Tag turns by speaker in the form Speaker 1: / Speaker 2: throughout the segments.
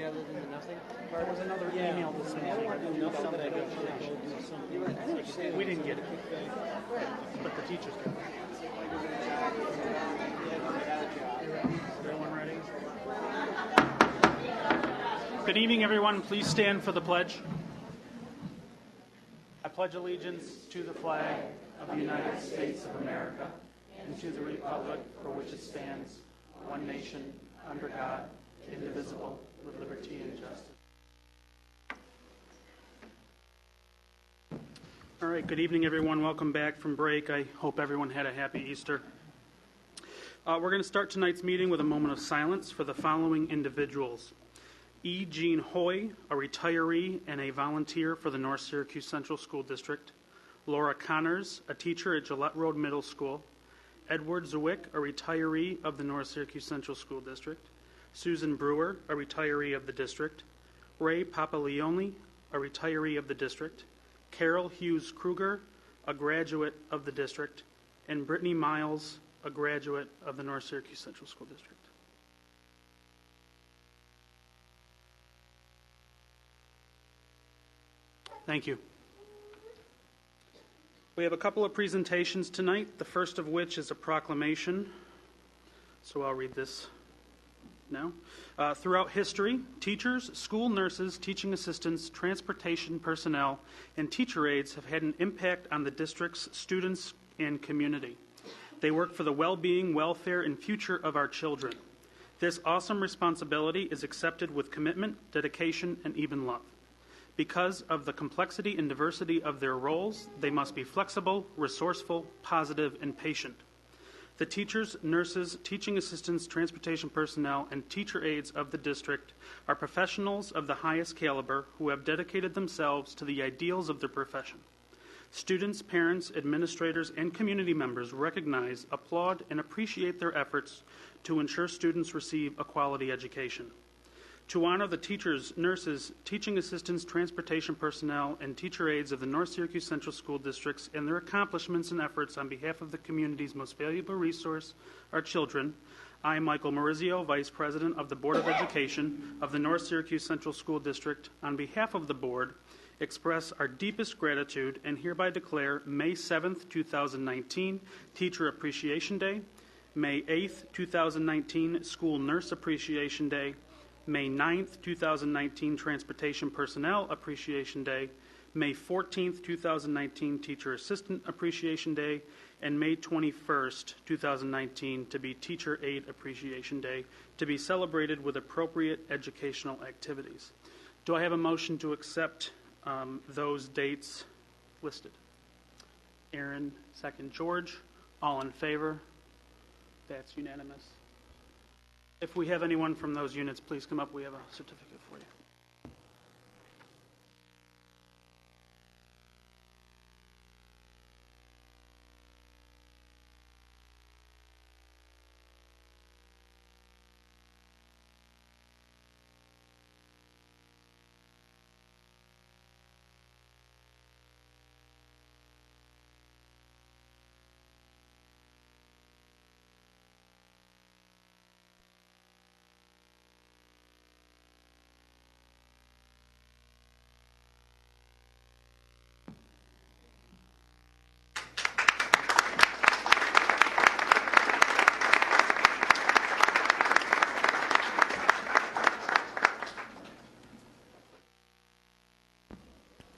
Speaker 1: anything other than the nothing?
Speaker 2: There was another email this morning. We didn't get it, but the teachers got it. Everyone ready? Good evening, everyone. Please stand for the pledge. I pledge allegiance to the flag of the United States of America and to the republic for which it stands, one nation, under God, indivisible, with liberty and justice. All right, good evening, everyone. Welcome back from break. I hope everyone had a happy Easter. We're going to start tonight's meeting with a moment of silence for the following individuals. E. Jean Hoy, a retiree and a volunteer for the North Syracuse Central School District. Laura Connors, a teacher at Gillette Road Middle School. Edward Zwick, a retiree of the North Syracuse Central School District. Susan Brewer, a retiree of the district. Ray Papaleone, a retiree of the district. Carol Hughes Kruger, a graduate of the district. And Brittany Miles, a graduate of the North Syracuse Central School District. Thank you. We have a couple of presentations tonight, the first of which is a proclamation. So I'll read this now. Throughout history, teachers, school nurses, teaching assistants, transportation personnel, and teacher aides have had an impact on the district's students and community. They work for the well-being, welfare, and future of our children. This awesome responsibility is accepted with commitment, dedication, and even love. Because of the complexity and diversity of their roles, they must be flexible, resourceful, positive, and patient. The teachers, nurses, teaching assistants, transportation personnel, and teacher aides of the district are professionals of the highest caliber who have dedicated themselves to the ideals of their profession. Students, parents, administrators, and community members recognize, applaud, and appreciate their efforts to ensure students receive a quality education. To honor the teachers, nurses, teaching assistants, transportation personnel, and teacher aides of the North Syracuse Central School Districts and their accomplishments and efforts on behalf of the community's most valuable resource, our children, I, Michael Maurizio, Vice President of the Board of Education of the North Syracuse Central School District, on behalf of the Board, express our deepest gratitude and hereby declare May 7th, 2019, Teacher Appreciation Day, May 8th, 2019, School Nurse Appreciation Day, May 9th, 2019, Transportation Personnel Appreciation Day, May 14th, 2019, Teacher Assistant Appreciation Day, and May 21st, 2019, to be Teacher Aide Appreciation Day, to be celebrated with appropriate educational activities. Do I have a motion to accept those dates listed? Aaron, second. George, all in favor? That's unanimous. If we have anyone from those units, please come up. We have a certificate for you.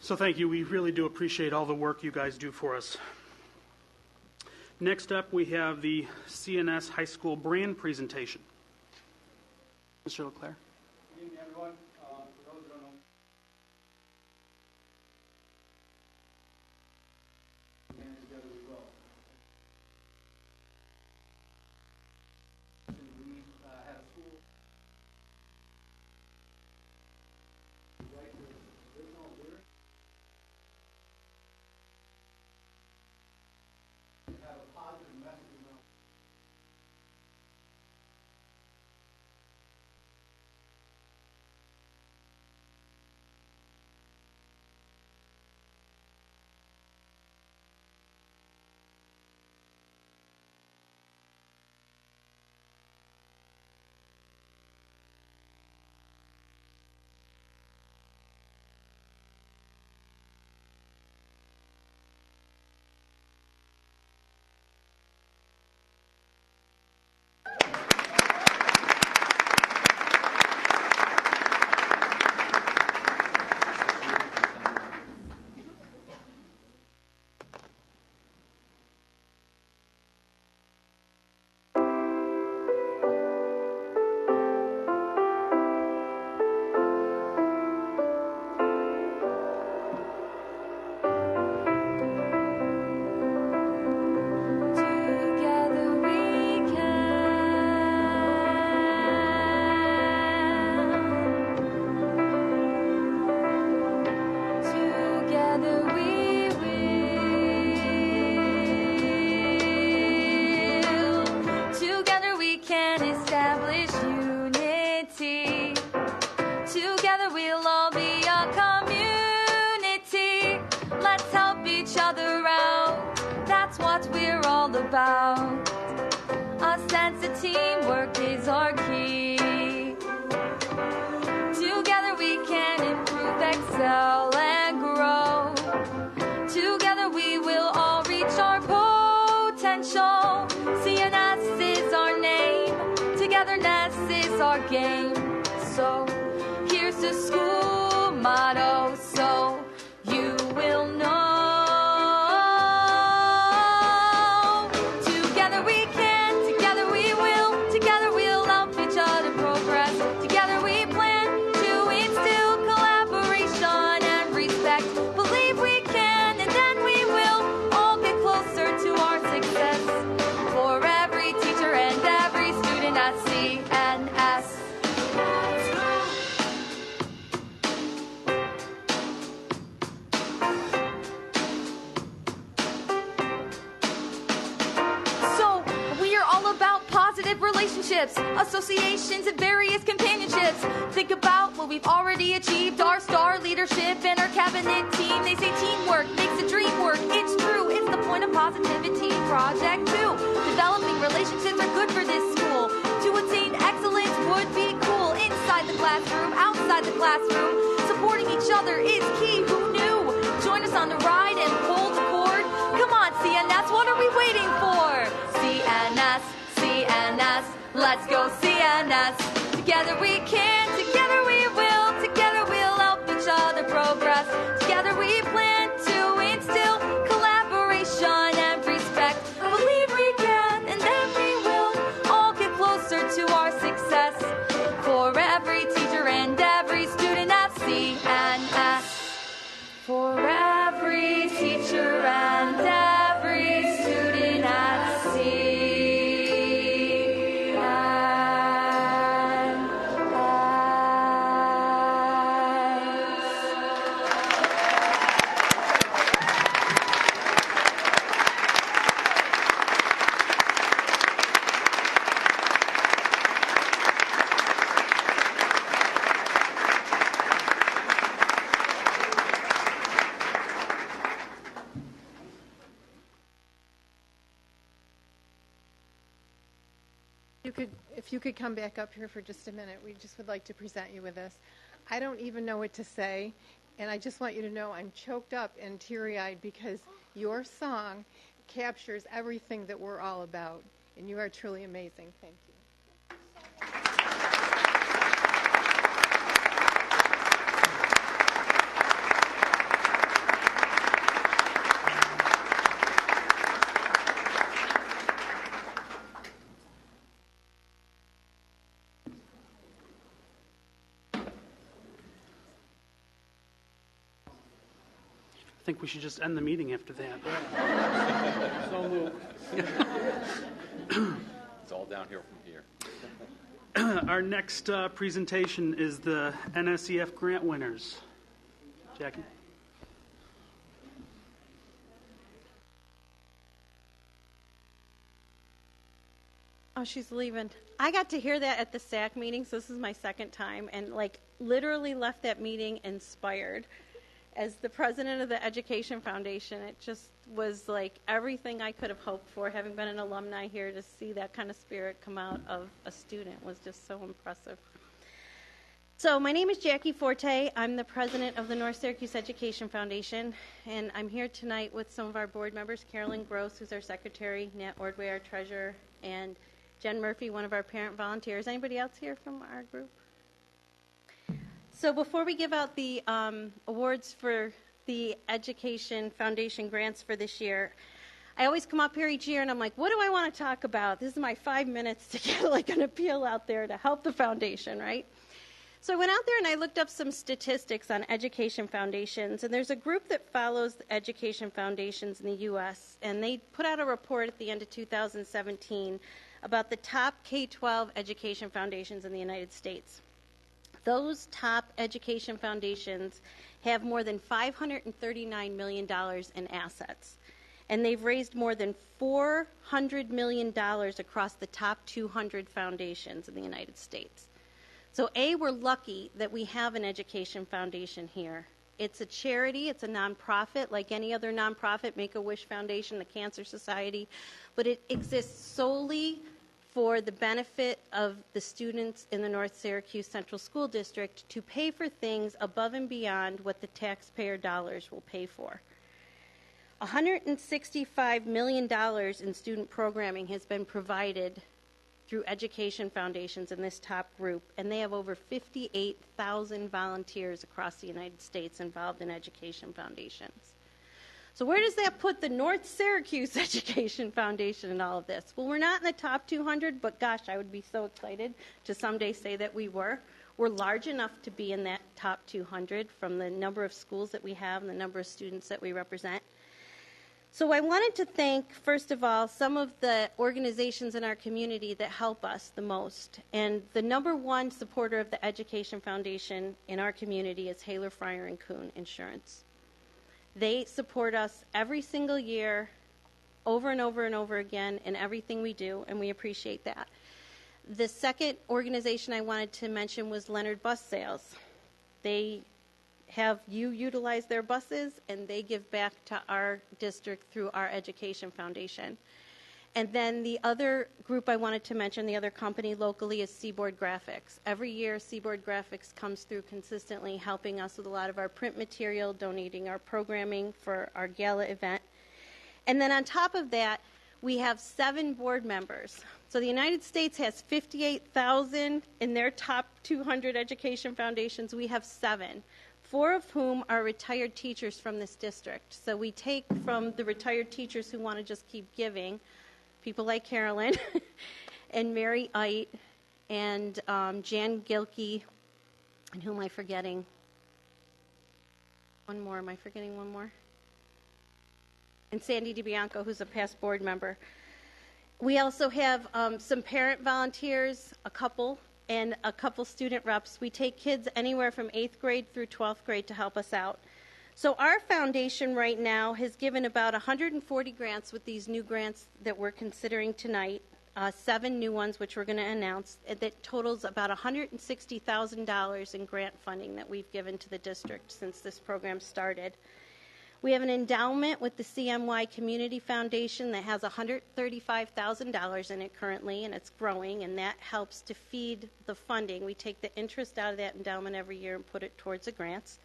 Speaker 2: So thank you. We really do appreciate all the work you guys do for us. Next up, we have the CNS High School brand presentation. Mr. LeClaire.
Speaker 3: Good evening, everyone. For those who don't know, and together we will. We had a school right to original lyrics. Have a positive message about
Speaker 1: all about. A sense of teamwork is our key. Together we can improve, excel, and grow. Together we will all reach our potential. CNS is our name, togetherness is our game. So here's the school motto, so you will know. Together we can, together we will, together we'll help each other progress. Together we plan to instill collaboration and respect. Believe we can, and then we will all get closer to our success. For every teacher and every student at CNS. Positive relationships, associations, and various companionships. Think about what we've already achieved, our star leadership and our cabinet team. They say teamwork makes the dream work. It's true, it's the point of positivity. Project 2, developing relationships are good for this school. To attain excellence would be cool. Inside the classroom, outside the classroom, supporting each other is key. Who knew? Join us on the ride and pull the cord. Come on, CNS, what are we waiting for? CNS. CNS, let's go CNS. Together we can, together we will, together we'll help each other progress. Together we plan to instill collaboration and respect. Believe we can, and then we will all get closer to our success. For every teacher and every student at CNS. For every teacher and every student at CNS.
Speaker 4: If you could come back up here for just a minute, we just would like to present you with this. I don't even know what to say, and I just want you to know I'm choked up and teary-eyed because your song captures everything that we're all about, and you are truly amazing. Thank you.
Speaker 2: I think we should just end the meeting after that.
Speaker 3: So moved.
Speaker 5: It's all downhill from here.
Speaker 2: Our next presentation is the NSEF grant winners. Jackie?
Speaker 6: Oh, she's leaving. I got to hear that at the SAC meeting, so this is my second time, and literally left that meeting inspired. As the president of the Education Foundation, it just was like everything I could have hoped for. Having been an alumni here, to see that kind of spirit come out of a student was just so impressive. So my name is Jackie Forte. I'm the president of the North Syracuse Education Foundation, and I'm here tonight with some of our board members, Carolyn Gross, who's our secretary, Nat Ordway, our treasurer, and Jen Murphy, one of our parent volunteers. Anybody else here from our group? So before we give out the awards for the Education Foundation grants for this year, I always come up here each year and I'm like, what do I want to talk about? This is my 5 minutes to get an appeal out there to help the foundation, right? So I went out there and I looked up some statistics on education foundations, and there's a group that follows education foundations in the U.S., and they put out a report at the end of 2017 about the top K-12 education foundations in the United States. Those top education foundations have more than $539 million in assets, and they've raised more than $400 million across the top 200 foundations in the United States. So A, we're lucky that we have an education foundation here It's a charity. It's a nonprofit like any other nonprofit, Make-A-Wish Foundation, the Cancer Society, but it exists solely for the benefit of the students in the North Syracuse Central School District to pay for things above and beyond what the taxpayer dollars will pay for. $165 million in student programming has been provided through education foundations in this top group, and they have over 58,000 volunteers across the United States involved in education foundations. So where does that put the North Syracuse Education Foundation in all of this? Well, we're not in the top 200, but gosh, I would be so excited to someday say that we were. We're large enough to be in that top 200 from the number of schools that we have and the number of students that we represent. So I wanted to thank, first of all, some of the organizations in our community that help us the most. And the number one supporter of the Education Foundation in our community is Haler, Fryer & Kuhn Insurance. They support us every single year, over and over and over again, in everything we do, and we appreciate that. The second organization I wanted to mention was Leonard Bus Sales. They have you utilize their buses, and they give back to our district through our Education Foundation. And then the other group I wanted to mention, the other company locally, is Seaboard Graphics. Every year, Seaboard Graphics comes through consistently, helping us with a lot of our print material, donating our programming for our gala event. And then on top of that, we have 7 board members. So the United States has 58,000 in their top 200 education foundations. We have 7. 4 of whom are retired teachers from this district. So we take from the retired teachers who want to just keep giving, people like Carolyn and Mary Ite and Jan Gilkey, and who am I forgetting? One more. Am I forgetting one more? And Sandy DiBianco, who's a past board member. We also have some parent volunteers, a couple student reps. We take kids anywhere from 8th grade through 12th grade to help us out. So our foundation right now has given about 140 grants with these new grants that we're considering tonight, 7 new ones which we're going to announce, that totals about $160,000 in grant funding that we've given to the district since this program started. We have an endowment with the CMY Community Foundation that has $135,000 in it currently, and it's growing, and that helps to feed the funding. We take the interest out of that endowment every year and put it towards the grants.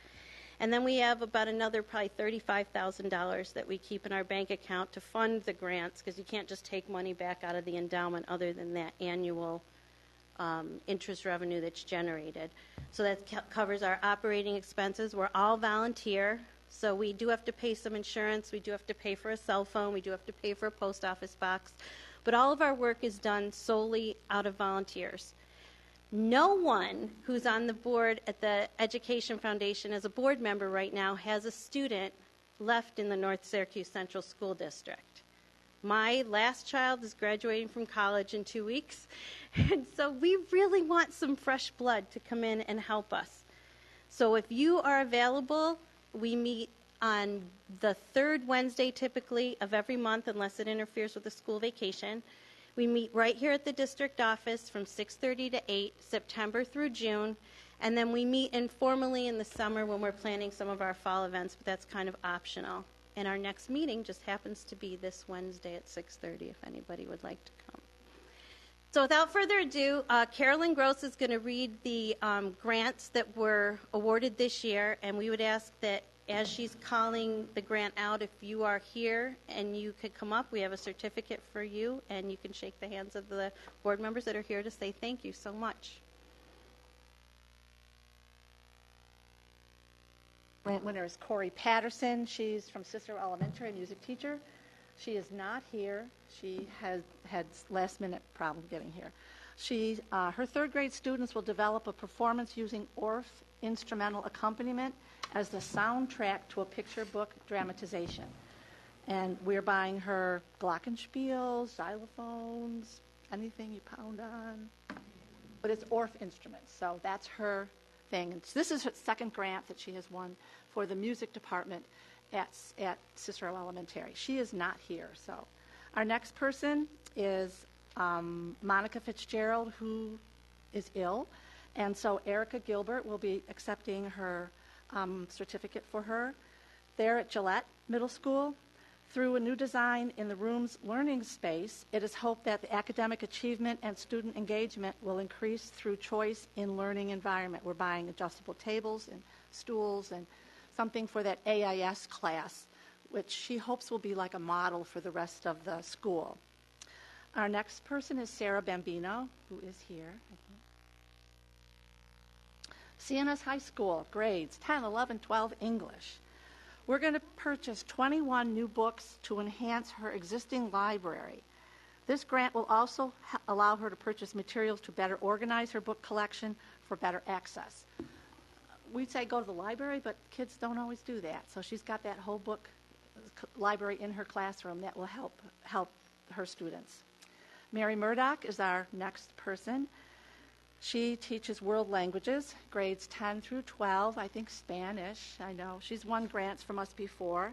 Speaker 6: And then we have about another probably $35,000 that we keep in our bank account to fund the grants, because you can't just take money back out of the endowment other than that annual interest revenue that's generated. So that covers our operating expenses. We're all volunteer, so we do have to pay some insurance. We do have to pay for a cell phone. We do have to pay for a post office box. But all of our work is done solely out of volunteers. No one who's on the board at the Education Foundation as a board member right now has a student left in the North Syracuse Central School District. My last child is graduating from college in 2 weeks, and so we really want some fresh blood to come in and help us. So if you are available, we meet on the 3rd Wednesday typically of every month unless it interferes with the school vacation. We meet right here at the district office from 6:30 to 8, September through June, and then we meet informally in the summer when we're planning some of our fall events, but that's kind of optional. And our next meeting just happens to be this Wednesday at 6:30 if anybody would like to come. So without further ado, Carolyn Gross is going to read the grants that were awarded this year, and we would ask that as she's calling the grant out, if you are here and you could come up, we have a certificate for you, and you can shake the hands of the board members that are here to say thank you so much.
Speaker 7: Grant winner is Corey Patterson. She's from Cicero Elementary, a music teacher. She is not here. She has had last-minute problem getting here. Her 3rd grade students will develop a performance using Orff instrumental accompaniment as the soundtrack to a picture book dramatization. And we're buying her glockenspiels, xylophones, anything you pound on. But it's Orff instruments, so that's her thing. And this is her 2nd grant that she has won for the music department at Cicero Elementary. She is not here. So our next person is Monica Fitzgerald, who is ill. And so Erica Gilbert will be accepting her certificate for her. There at Gillette Middle School, through a new design in the room's learning space, it is hoped that the academic achievement and student engagement will increase through choice in learning environment. We're buying adjustable tables and stools and something for that AIS class, which she hopes will be like a model for the rest of the school. Our next person is Sarah Bambino, who is here. CNS High School, grades 10, 11, 12, English. We're going to purchase 21 new books to enhance her existing library. This grant will also allow her to purchase materials to better organize her book collection for better access. We'd say go to the library, but kids don't always do that. So she's got that whole book library in her classroom that will help her students. Mary Murdoch is our next person. She teaches world languages, grades 10 through 12, I think Spanish. I know. She's won grants from us before.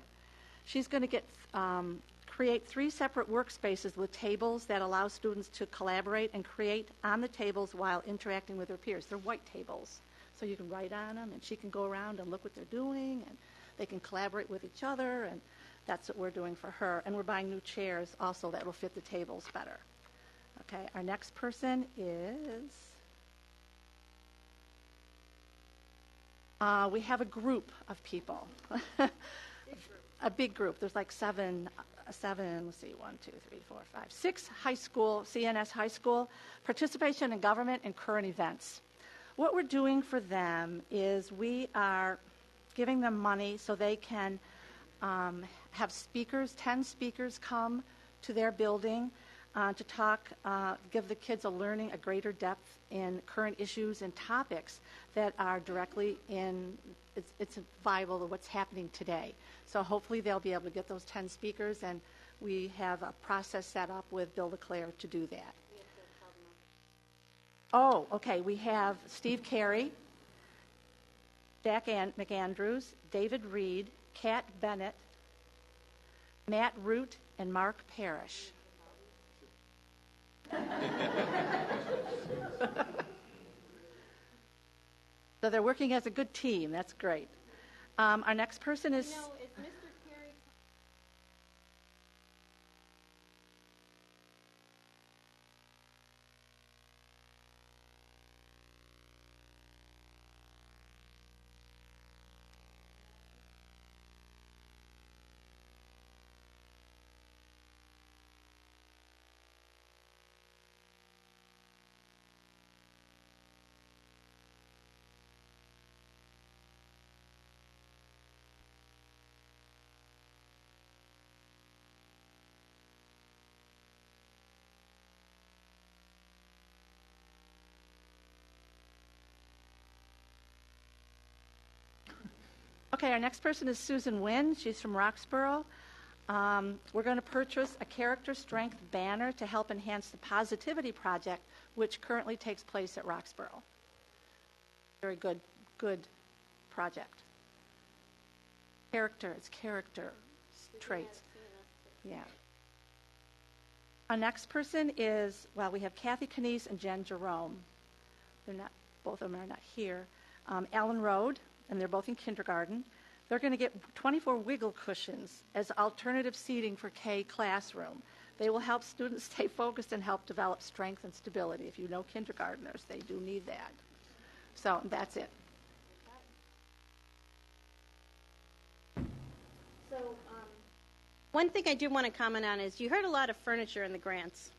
Speaker 7: She's going to create 3 separate workspaces with tables that allow students to collaborate and create on the tables while interacting with their peers. They're white tables, so you can write on them, and she can go around and look what they're doing, and they can collaborate with each other, and that's what we're doing for her. And we're buying new chairs also that will fit the tables better. Okay, our next person is... we have a group of people, a big group. There's like seven, let's see, 6 high school, CNS high school, participation in government and current events. What we're doing for them is we are giving them money so they can have speakers, 10 speakers come to their building to talk, give the kids a greater depth in current issues and topics that are directly it's viable to what's happening today. So hopefully they'll be able to get those 10 speakers, and we have a process set up with Bill LeClaire to do that. Oh, okay. We have Steve Carey, Jack McAndrews, David Reed, Kat Bennett, Matt Root, and Mark Parrish. So they're working as a good team. That's great. Our next person is...
Speaker 6: No, is Mr. Carey...
Speaker 7: Okay, our next person is Susan Wynn. She's from Roxborough. We're going to purchase a character strength banner to help enhance the Positivity Project, which currently takes place at Roxborough. Very good project. It's character traits. Yeah. Our next person is, we have Kathy Canese and Jen Jerome. Both of them are not here. Alan Road, and they're both in kindergarten. They're going to get 24 wiggle cushions as alternative seating for K classroom. They will help students stay focused and help develop strength and stability. If you know kindergartners, they do need that. So that's it.
Speaker 6: So one thing I do want to comment on is you heard a lot of furniture in the grants.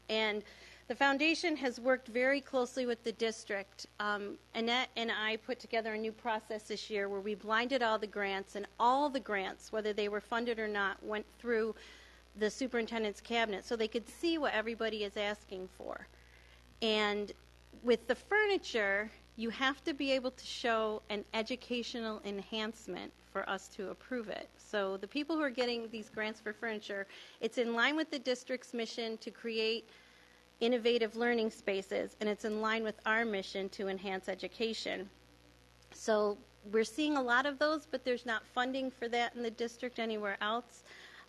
Speaker 6: And the foundation has worked very closely with the district. Annette and I put together a new process this year where we blinded all the grants, and all the grants, whether they were funded or not, went through the superintendent's cabinet so they could see what everybody is asking for. And with the furniture, you have to be able to show an educational enhancement for us to approve it. So the people who are getting these grants for furniture, it's in line with the district's mission to create innovative learning spaces, and it's in line with our mission to enhance education. So we're seeing a lot of those, but there's not funding for that in the district anywhere else.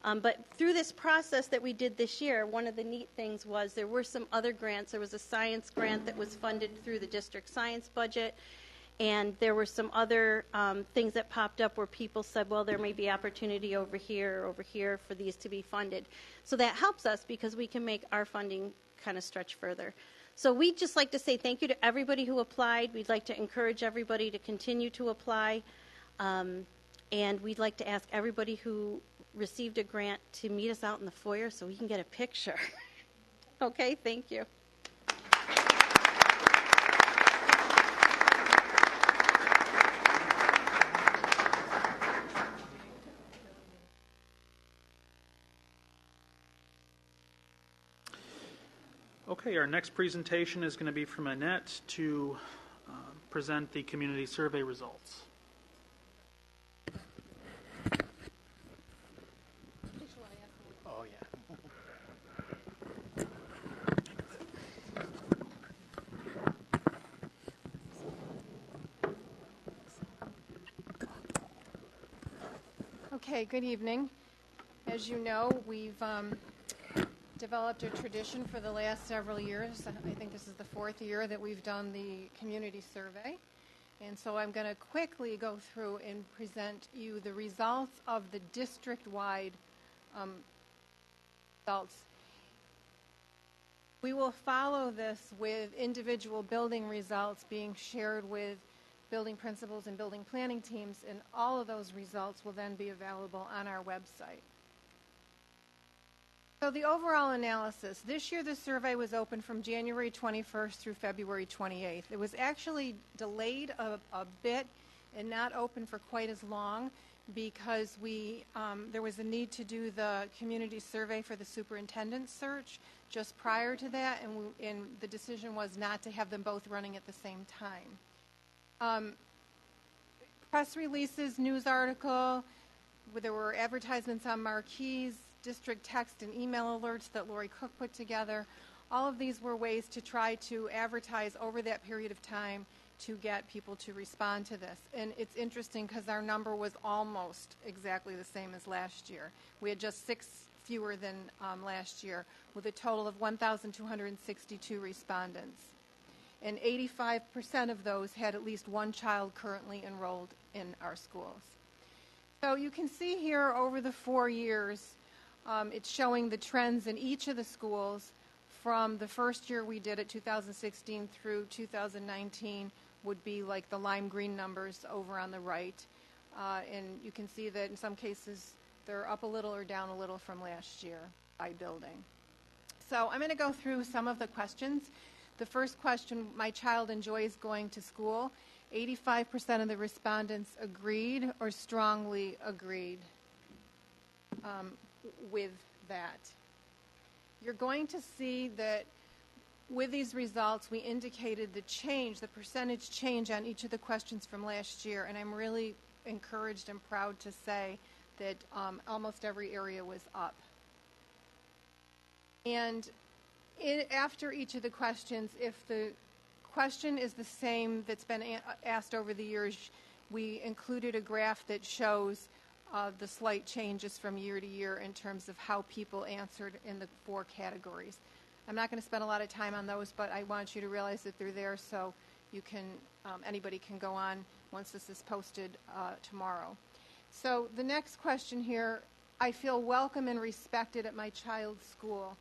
Speaker 6: But through this process that we did this year, one of the neat things was there were some other grants. There was a science grant that was funded through the district science budget, And there were some other things that popped up where people said, well, there may be opportunity over here for these to be funded. So that helps us because we can make our funding kind of stretch further. So we'd just like to say thank you to everybody who applied. We'd like to encourage everybody to continue to apply. And we'd like to ask everybody who received a grant to meet us out in the foyer so we can get a picture. Okay, thank you.
Speaker 2: Okay, our next presentation is going to be from Annette to present the community survey results. Oh, yeah.
Speaker 4: Okay, good evening. As you know, we've developed a tradition for the last several years. I think this is the 4th year that we've done the community survey. And so I'm going to quickly go through and present you the results of the district-wide results. We will follow this with individual building results being shared with building principals and building planning teams, and all of those results will then be available on our website. So the overall analysis, this year the survey was open from January 21st through February 28th. It was actually delayed a bit and not open for quite as long because there was a need to do the community survey for the superintendent search just prior to that, and the decision was not to have them both running at the same time. Press releases, news article, there were advertisements on marquees, district text and email alerts that Lori Cook put together. All of these were ways to try to advertise over that period of time to get people to respond to this. And it's interesting because our number was almost exactly the same as last year. We had just 6 fewer than last year, with a total of 1,262 respondents. And 85% of those had at least one child currently enrolled in our schools. So you can see here over the 4 years, it's showing the trends in each of the schools from the first year we did it, 2016, through 2019 would be like the lime green numbers over on the right. And you can see that in some cases they're up a little or down a little from last year by building. So I'm going to go through some of the questions. The first question, my child enjoys going to school. 85% of the respondents agreed or strongly agreed with that. You're going to see that with these results, we indicated the change, the percentage change on each of the questions from last year, and I'm really encouraged and proud to say that almost every area was up. And after each of the questions, if the question is the same that's been asked over the years, we included a graph that shows the slight changes from year to year in terms of how people answered in the 4 categories. I'm not going to spend a lot of time on those, but I want you to realize that they're there so you can, anybody can go on once this is posted tomorrow. So the next question here, I feel welcome and respected at my child's school.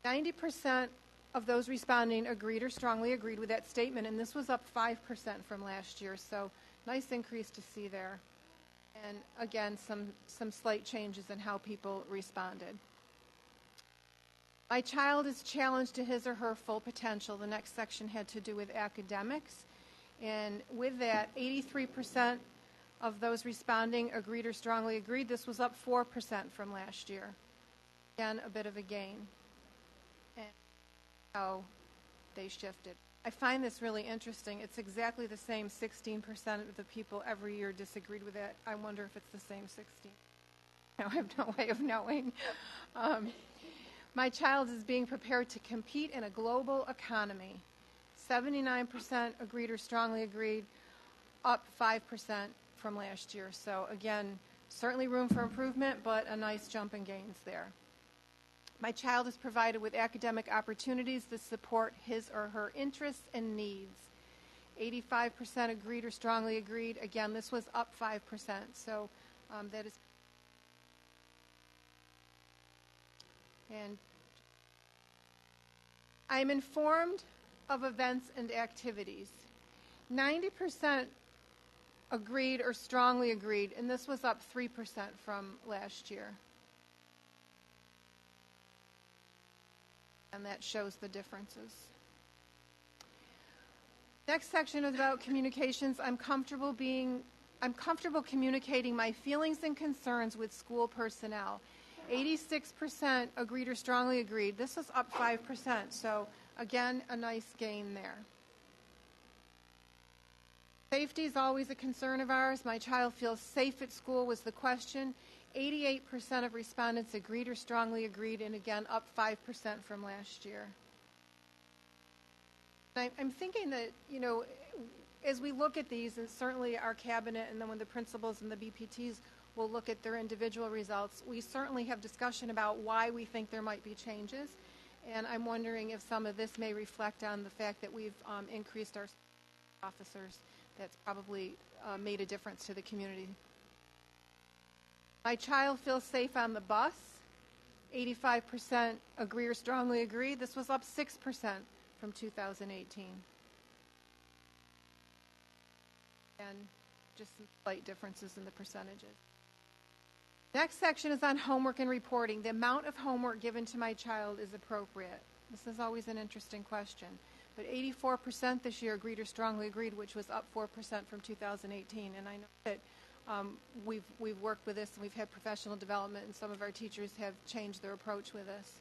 Speaker 4: 90% of those responding agreed or strongly agreed with that statement, and this was up 5% from last year, so nice increase to see there. And again, some slight changes in how people responded. My child is challenged to his or her full potential. The next section had to do with academics. And with that, 83% of those responding agreed or strongly agreed. This was up 4% from last year. Again, a bit of a gain. And how they shifted. I find this really interesting. It's exactly the same 16% of the people every year disagreed with it. I wonder if it's the same 16. I have no way of knowing. My child is being prepared to compete in a global economy. 79% agreed or strongly agreed, up 5% from last year. So again, certainly room for improvement, but a nice jump in gains there. My child is provided with academic opportunities that support his or her interests and needs. 85% agreed or strongly agreed. Again, this was up 5%. So that is. And I'm informed of events and activities. 90% agreed or strongly agreed, and this was up 3% from last year. And that shows the differences. Next section is about communications. I'm comfortable communicating my feelings and concerns with school personnel. 86% agreed or strongly agreed. This was up 5%. So again, a nice gain there. Safety is always a concern of ours. My child feels safe at school was the question. 88% of respondents agreed or strongly agreed, and again, up 5% from last year. I'm thinking that, as we look at these, and certainly our cabinet and then when the principals and the BPTs will look at their individual results, we certainly have discussion about why we think there might be changes. And I'm wondering if some of this may reflect on the fact that we've increased our officers. That's probably made a difference to the community. My child feels safe on the bus. 85% agree or strongly agree. This was up 6% from 2018. And just some slight differences in the percentages. Next section is on homework and reporting. The amount of homework given to my child is appropriate. This is always an interesting question. But 84% this year agreed or strongly agreed, which was up 4% from 2018. And I know that we've worked with this, and we've had professional development, and some of our teachers have changed their approach with this.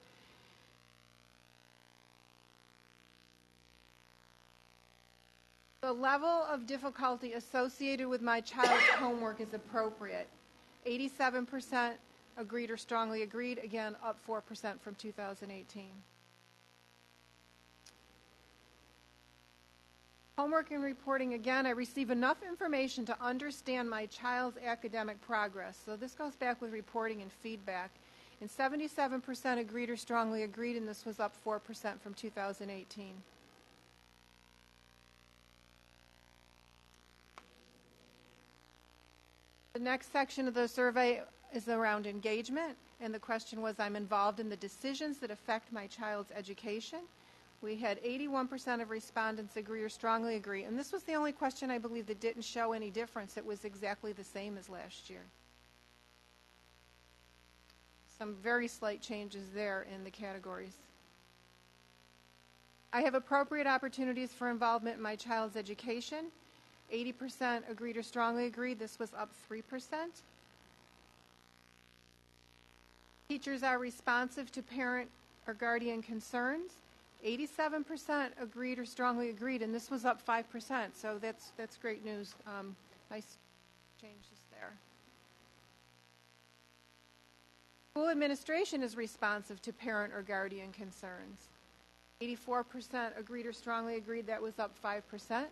Speaker 4: The level of difficulty associated with my child's homework is appropriate. 87% agreed or strongly agreed, again, up 4% from 2018. Homework and reporting, again, I receive enough information to understand my child's academic progress. So this goes back with reporting and feedback. And 77% agreed or strongly agreed, and this was up 4% from 2018. The next section of the survey is around engagement, and the question was, I'm involved in the decisions that affect my child's education. We had 81% of respondents agree or strongly agree, and this was the only question, I believe, that didn't show any difference. It was exactly the same as last year. Some very slight changes there in the categories. I have appropriate opportunities for involvement in my child's education. 80% agreed or strongly agreed. This was up 3%. Teachers are responsive to parent or guardian concerns. 87% agreed or strongly agreed, and this was up 5%. So that's great news. Nice changes there. School administration is responsive to parent or guardian concerns. 84% agreed or strongly agreed. That was up 5%.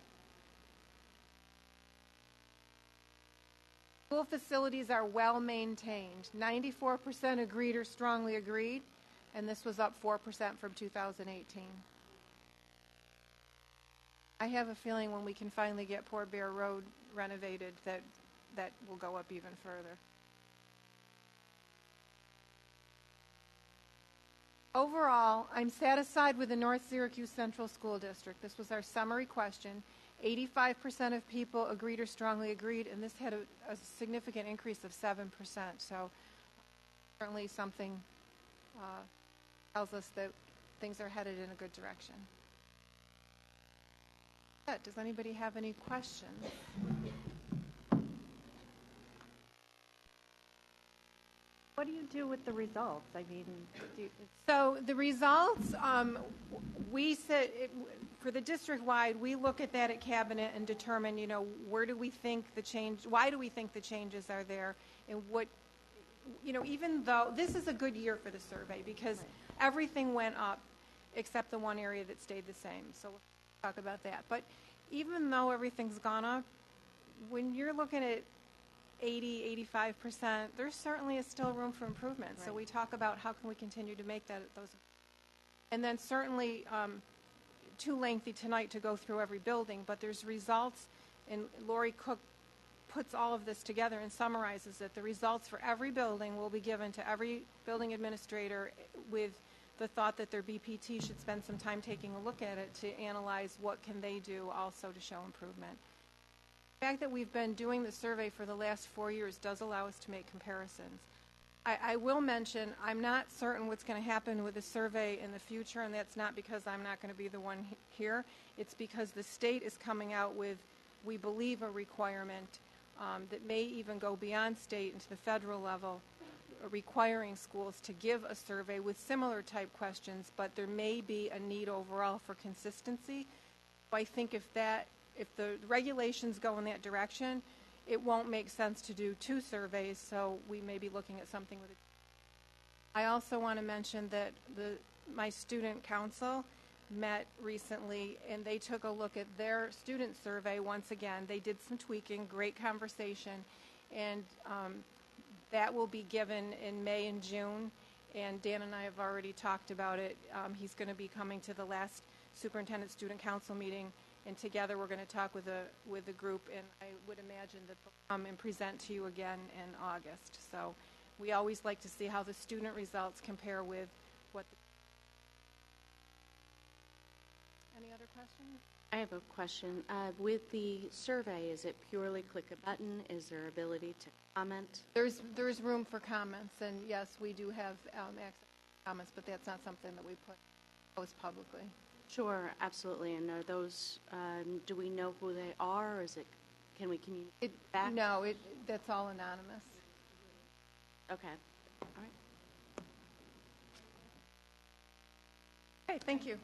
Speaker 4: School facilities are well maintained. 94% agreed or strongly agreed, and this was up 4% from 2018. I have a feeling when we can finally get Poor Bear Road renovated that will go up even further. Overall, I'm satisfied with the North Syracuse Central School District. This was our summary question. 85% of people agreed or strongly agreed, and this had a significant increase of 7%. So certainly something tells us that things are headed in a good direction. Does anybody have any questions?
Speaker 7: What do you do with the results? I mean,
Speaker 4: So the results, we said for the district-wide, we look at that at cabinet and determine, where do we think the change, why do we think the changes are there, and what, even though this is a good year for the survey because everything went up except the one area that stayed the same. So we'll talk about that. But even though everything's gone up, when you're looking at 80, 85%, there certainly is still room for improvement. Right. So we talk about how can we continue to make those. And then certainly too lengthy tonight to go through every building, but there's results, and Lori Cook puts all of this together and summarizes it. The results for every building will be given to every building administrator with the thought that their BPT should spend some time taking a look at it to analyze what can they do also to show improvement. The fact that we've been doing the survey for the last 4 years does allow us to make comparisons. I will mention I'm not certain what's going to happen with the survey in the future, and that's not because I'm not going to be the one here. It's because the state is coming out with, we believe, a requirement that may even go beyond state into the federal level, requiring schools to give a survey with similar type questions, but there may be a need overall for consistency. I think if the regulations go in that direction, it won't make sense to do 2 surveys, so we may be looking at something with it. I also want to mention that my student council met recently, and they took a look at their student survey once again. They did some tweaking, great conversation, and that will be given in May and June, and Dan and I have already talked about it. He's going to be coming to the last superintendent student council meeting, and together we're going to talk with the group, and I would imagine that they'll come and present to you again in August. So we always like to see how the student results compare with what Any other questions?
Speaker 8: I have a question. With the survey, is it purely click a button? Is there ability to comment?
Speaker 4: There's room for comments, and yes, we do have access to comments, but that's not something that we post publicly.
Speaker 8: Sure, absolutely. And are those, do we know who they are, or is it, can we communicate back?
Speaker 4: No, that's all anonymous.
Speaker 8: Okay. All right.
Speaker 4: Okay, thank you.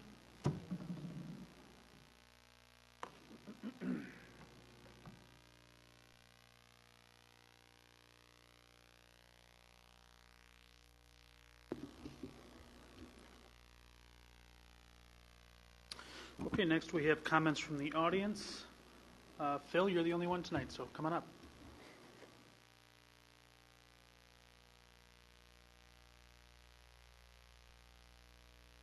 Speaker 2: Okay, next we have comments from the audience. Phil, you're the only one tonight, so come on up.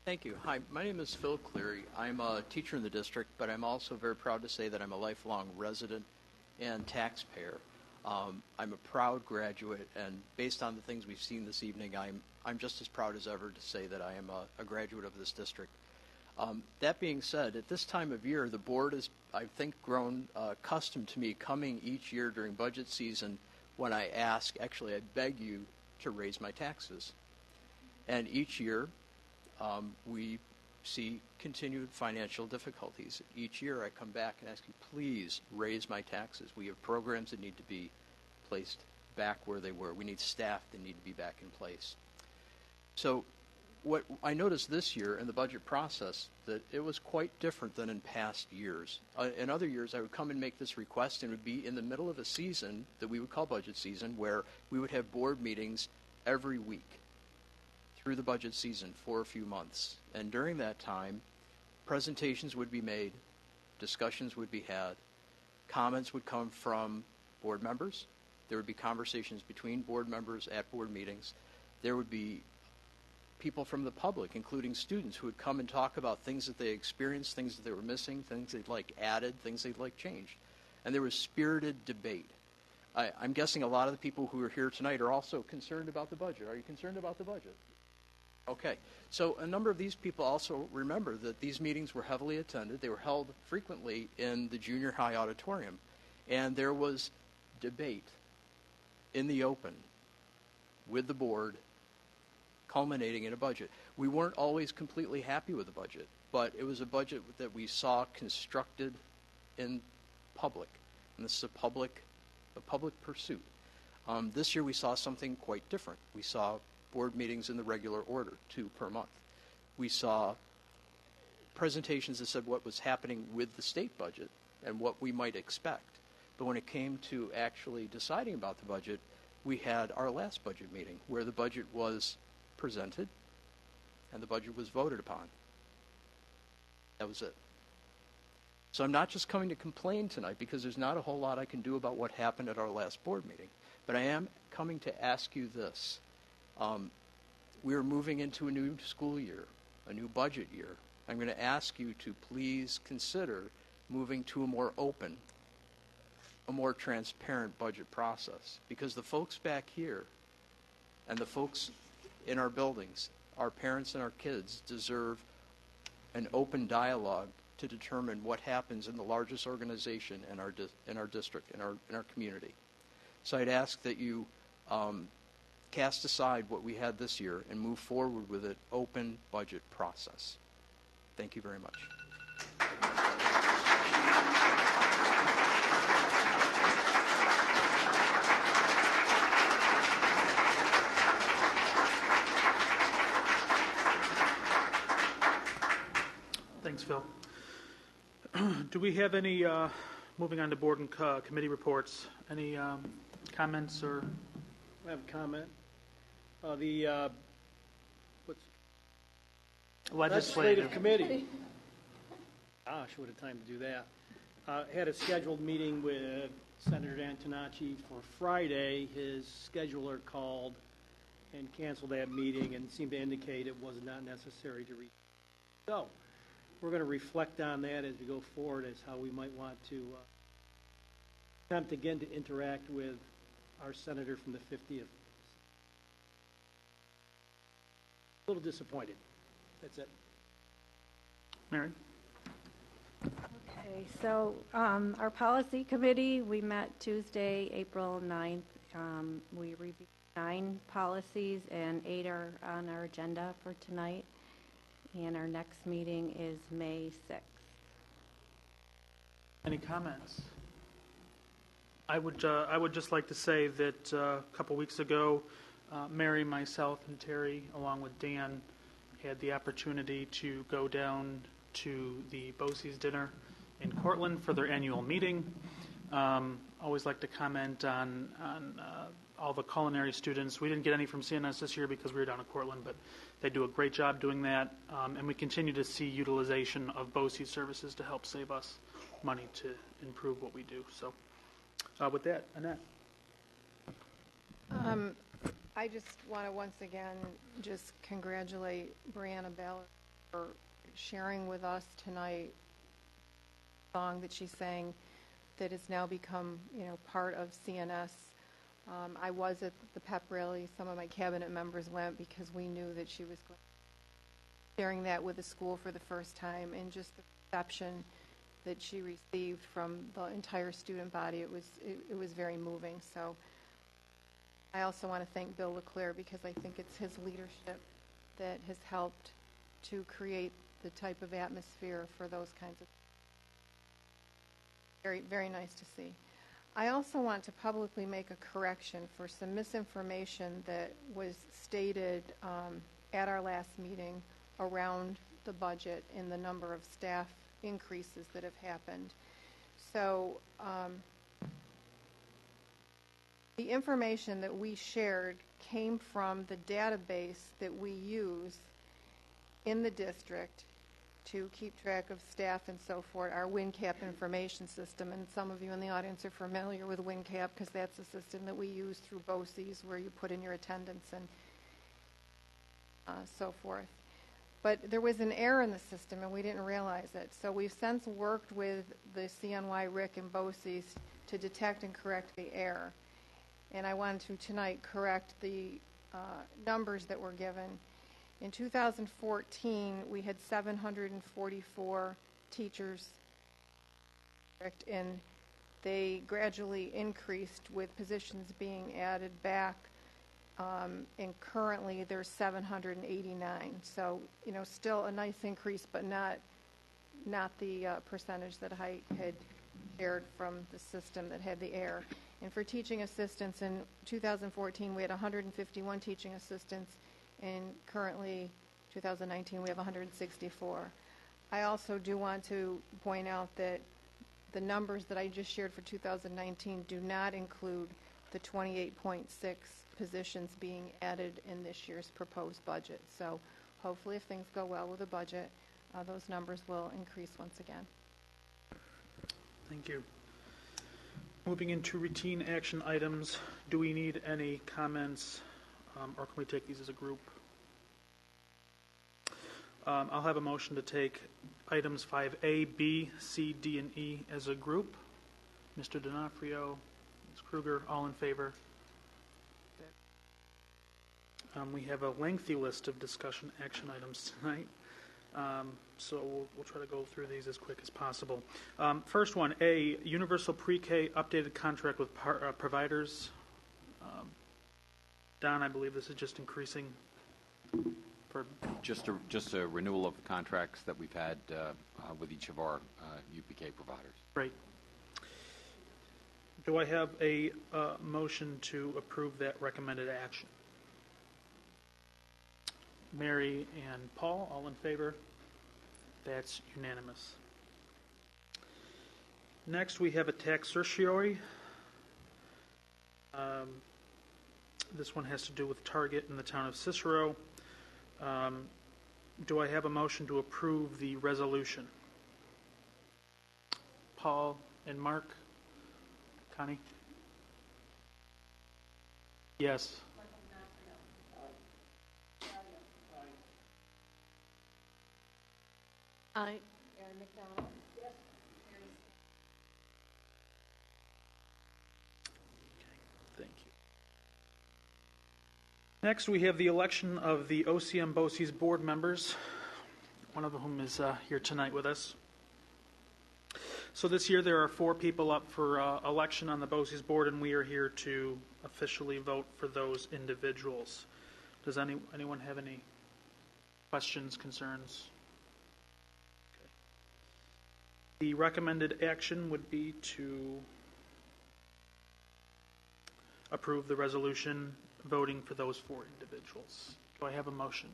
Speaker 5: Thank you. Hi, my name is Phil Cleary. I'm a teacher in the district, but I'm also very proud to say that I'm a lifelong resident and taxpayer. I'm a proud graduate, and based on the things we've seen this evening, I'm just as proud as ever to say that I am a graduate of this district. That being said, at this time of year, the board has, I think, grown accustomed to me coming each year during budget season when I ask, actually, I beg you to raise my taxes. And each year, we see continued financial difficulties. Each year I come back and ask you, please raise my taxes. We have programs that need to be placed back where they were. We need staff that need to be back in place. So what I noticed this year in the budget process, that it was quite different than in past years. In other years, I would come and make this request, and it would be in the middle of a season that we would call budget season, where we would have board meetings every week through the budget season for a few months. And during that time, presentations would be made, discussions would be had, comments would come from board members, there would be conversations between board members at board meetings, there would be people from the public, including students, who would come and talk about things that they experienced, things that they were missing, things they'd like added, things they'd like changed. And there was spirited debate. I'm guessing a lot of the people who are here tonight are also concerned about the budget. Are you concerned about the budget? Okay. So a number of these people also remember that these meetings were heavily attended. They were held frequently in the junior high auditorium. And there was debate in the open with the board, culminating in a budget. We weren't always completely happy with the budget, but it was a budget that we saw constructed in public. And this is a public pursuit. This year we saw something quite different. We saw board meetings in the regular order, 2 per month. We saw presentations that said what was happening with the state budget and what we might expect. But when it came to actually deciding about the budget, we had our last budget meeting where the budget was presented and the budget was voted upon. That was it. So I'm not just coming to complain tonight, because there's not a whole lot I can do about what happened at our last board meeting, but I am coming to ask you this. We are moving into a new school year, a new budget year. I'm going to ask you to please consider moving to a more open, a more transparent budget process, because the folks back here and the folks in our buildings, our parents and our kids, deserve an open dialogue to determine what happens in the largest organization in our district, in our community. So I'd ask that you cast aside what we had this year and move forward with an open budget process. Thank you very much.
Speaker 2: Thanks, Phil. Do we have any, moving on to board and committee reports, any comments or?
Speaker 3: I have a comment. The legislative committee. Gosh, what a time to do that. Had a scheduled meeting with Senator Antonacci for Friday. His scheduler called and canceled that meeting and seemed to indicate it was not necessary to reach. So we're going to reflect on that as we go forward as how we might want to attempt again to interact with our senator from the 50th. A little disappointed. That's it.
Speaker 2: Mary?
Speaker 9: Okay, so our policy committee, we met Tuesday, April 9th. We reviewed 9 policies and 8 are on our agenda for tonight. And our next meeting is May 6th.
Speaker 2: Any comments? I would just like to say that a couple weeks ago, Mary, myself, and Terry, along with Dan, had the opportunity to go down to the BOCES dinner in Cortland for their annual meeting. Always like to comment on all the culinary students. We didn't get any from CNS this year because we were down in Cortland, but they do a great job doing that, and we continue to see utilization of BOCES services to help save us money to improve what we do. So with that, Annette.
Speaker 4: I just want to once again just congratulate Brianna Ballard for sharing with us tonight a song that she sang that has now become, part of CNS. I was at the pep rally. Some of my cabinet members went because we knew that she was sharing that with the school for the first time, and just the reception that she received from the entire student body. It was very moving. So I also want to thank Bill LeClaire because I think it's his leadership that has helped to create the type of atmosphere for those kinds of. Very, very nice to see. I also want to publicly make a correction for some misinformation that was stated at our last meeting around the budget and the number of staff increases that have happened. So the information that we shared came from the database that we use in the district to keep track of staff and so forth, our WinCap information system. And some of you in the audience are familiar with WinCap because that's a system that we use through BOCES where you put in your attendance and so forth. But there was an error in the system and we didn't realize it. So we've since worked with the CNY, RIC, and BOCES to detect and correct the error. And I wanted to tonight correct the numbers that were given. In 2014, we had 744 teachers, and they gradually increased with positions being added back, and currently there's 789. So, still a nice increase, but not the percentage that I had shared from the system that had the error. And for teaching assistants, in 2014, we had 151 teaching assistants. And currently, 2019, we have 164. I also do want to point out that the numbers that I just shared for 2019 do not include the 28.6 positions being added in this year's proposed budget. So hopefully, if things go well with the budget, those numbers will increase once again.
Speaker 2: Thank you. Moving into routine action items, do we need any comments? Or can we take these as a group? I'll have a motion to take items 5A, B, C, D, and E as a group. Mr. D'Onofrio, Ms. Kruger, all in favor? We have a lengthy list of discussion action items tonight, so we'll try to go through these as quick as possible. First one, A, Universal Pre-K updated contract with providers. Don, I believe this is just increasing for...
Speaker 10: Just a renewal of the contracts that we've had with each of our UPK providers.
Speaker 2: Right. Do I have a motion to approve that recommended action? Mary and Paul, all in favor? That's unanimous. Next, we have a tax certiorari. This one has to do with Target in the town of Cicero. Do I have a motion to approve the resolution? Paul and Mark? Connie? Yes.
Speaker 8: Aye.
Speaker 2: Thank you. Next, we have the election of the OCM BOCES board members, one of whom is here tonight with us. So this year there are 4 people up for election on the BOCES board, and we are here to officially vote for those individuals. Does anyone have any questions, concerns? Okay. The recommended action would be to approve the resolution voting for those 4 individuals. Do I have a motion?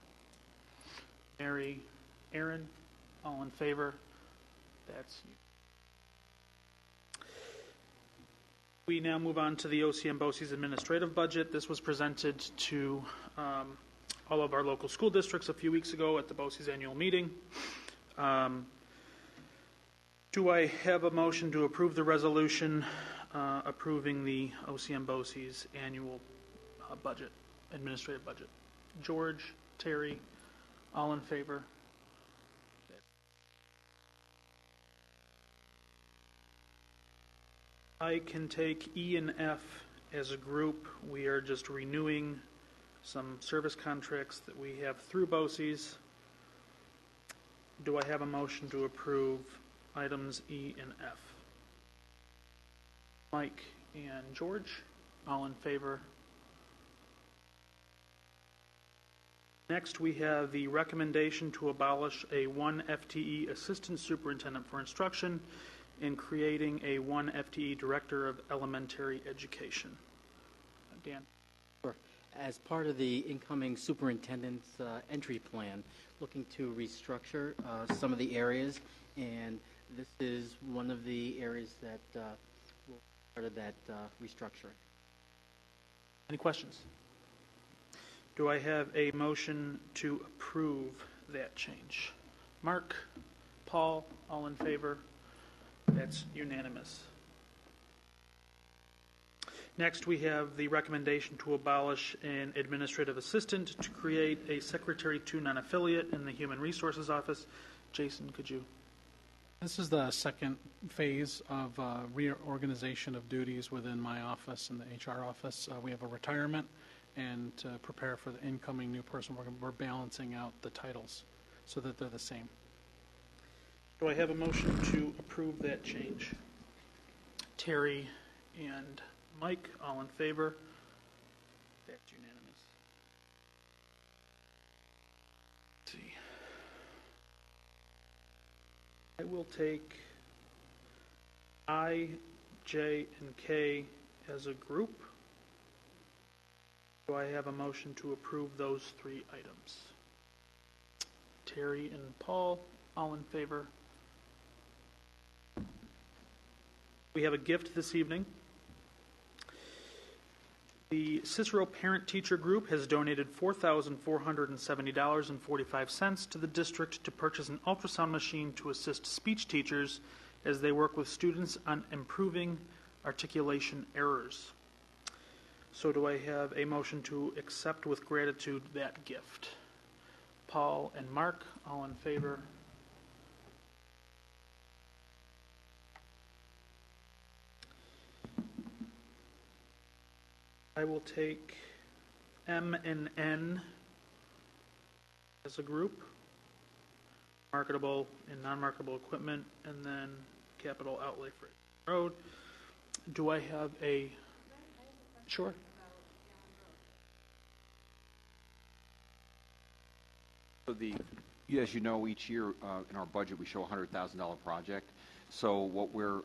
Speaker 2: Mary, Aaron, all in favor? That's you. We now move on to the OCM BOCES administrative budget. This was presented to all of our local school districts a few weeks ago at the BOCES annual meeting. Do I have a motion to approve the resolution approving the OCM BOCES annual budget, administrative budget? George, Terry, all in favor? I can take E and F as a group. We are just renewing some service contracts that we have through BOCES. Do I have a motion to approve items E and F? Mike and George, all in favor? Next, we have the recommendation to abolish a 1 FTE assistant superintendent for instruction and creating a 1 FTE director of elementary education. Dan.
Speaker 11: Sure. As part of the incoming superintendent's entry plan, looking to restructure some of the areas, and this is one of the areas that will be part of that restructuring.
Speaker 2: Any questions? Do I have a motion to approve that change? Mark, Paul, all in favor? That's unanimous. Next, we have the recommendation to abolish an administrative assistant to create a secretary to non-affiliate in the Human Resources Office. Jason, could you?
Speaker 12: This is the second phase of reorganization of duties within my office and the HR office. We have a retirement, and to prepare for the incoming new person, we're balancing out the titles so that they're the same.
Speaker 2: Do I have a motion to approve that change? Terry and Mike, all in favor? That's unanimous. Let's see. I will take I, J, and K as a group. Do I have a motion to approve those 3 items? Terry and Paul, all in favor? We have a gift this evening. The Cicero Parent Teacher Group has donated $4,470.45 to the district to purchase an ultrasound machine to assist speech teachers as they work with students on improving articulation errors. So do I have a motion to accept with gratitude that gift? Paul, and Mark. All in favor? I will take M and N as a group, marketable and non-marketable equipment, and then capital outlay for road. Do I have a, sure.
Speaker 10: So as you know, each year in our budget, we show a $100,000 project. So what we're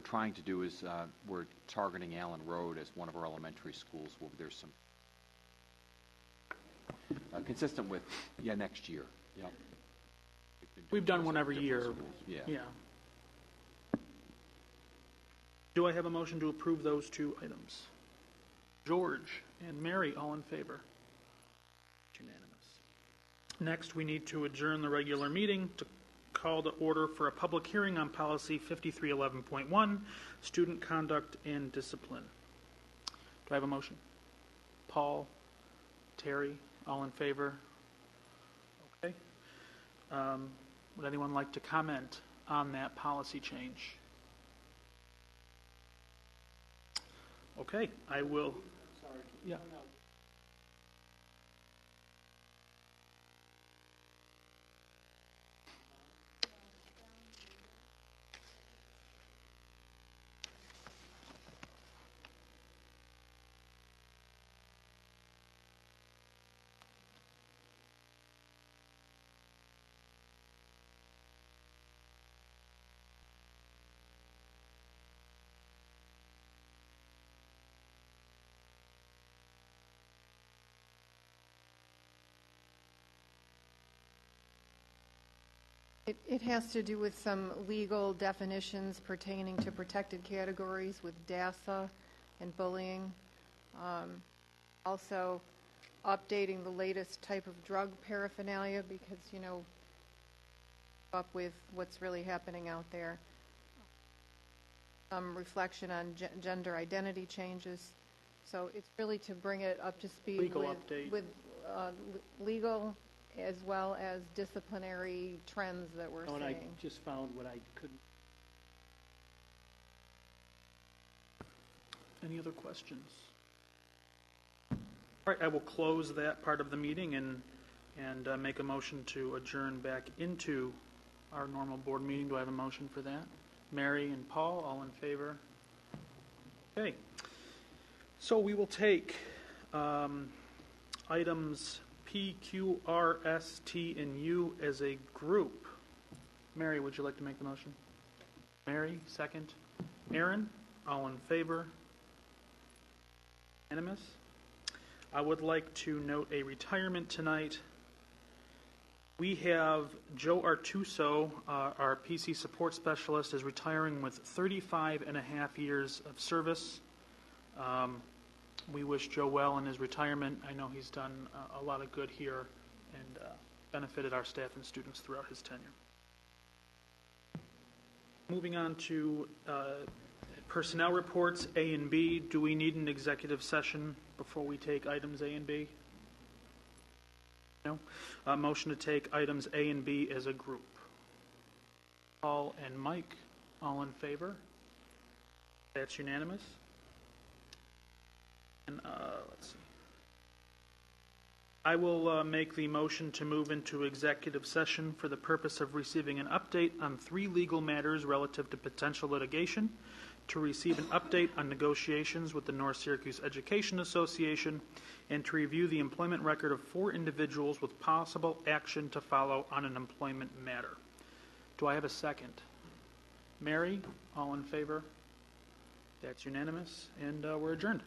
Speaker 10: trying to do is we're targeting Allen Road as one of our elementary schools where there's some consistent with next year. Yep.
Speaker 2: We've done one every year.
Speaker 10: Schools. Yeah.
Speaker 2: Do I have a motion to approve those two items? George and Mary, all in favor? Unanimous. Next, we need to adjourn the regular meeting to call to order for a public hearing on policy 5311.1, student conduct and discipline. Do I have a motion? Paul, Terry, all in favor? Okay. Would anyone like to comment on that policy change? Okay, I will.
Speaker 3: Sorry.
Speaker 2: Yeah.
Speaker 4: It has to do with some legal definitions pertaining to protected categories with DASA and bullying. Also, updating the latest type of drug paraphernalia because, up with what's really happening out there. Some reflection on gender identity changes. So it's really to bring it up to speed
Speaker 2: Legal update.
Speaker 4: with legal as well as disciplinary trends that we're
Speaker 3: And
Speaker 4: seeing.
Speaker 3: I just found what I couldn't.
Speaker 2: Any other questions? All right, I will close that part of the meeting and make a motion to adjourn back into our normal board meeting. Do I have a motion for that? Mary and Paul, all in favor? Okay. So we will take items P, Q, R, S, T, and U as a group. Mary, would you like to make the motion? Mary, second. Aaron, all in favor? Unanimous? I would like to note a retirement tonight. We have Joe Artuso, our PC support specialist, is retiring with 35 and a half years of service. We wish Joe well in his retirement. I know he's done a lot of good here and benefited our staff and students throughout his tenure. Moving on to personnel reports, A and B. Do we need an executive session before we take items A and B? No? Motion to take items A and B as a group. Paul and Mike, all in favor? That's unanimous. And let's see. I will make the motion to move into executive session for the purpose of receiving an update on 3 legal matters relative to potential litigation, to receive an update on negotiations with the North Syracuse Education Association, and to review the employment record of 4 individuals with possible action to follow on an employment matter. Do I have a second? Mary, all in favor? That's unanimous, and we're adjourned.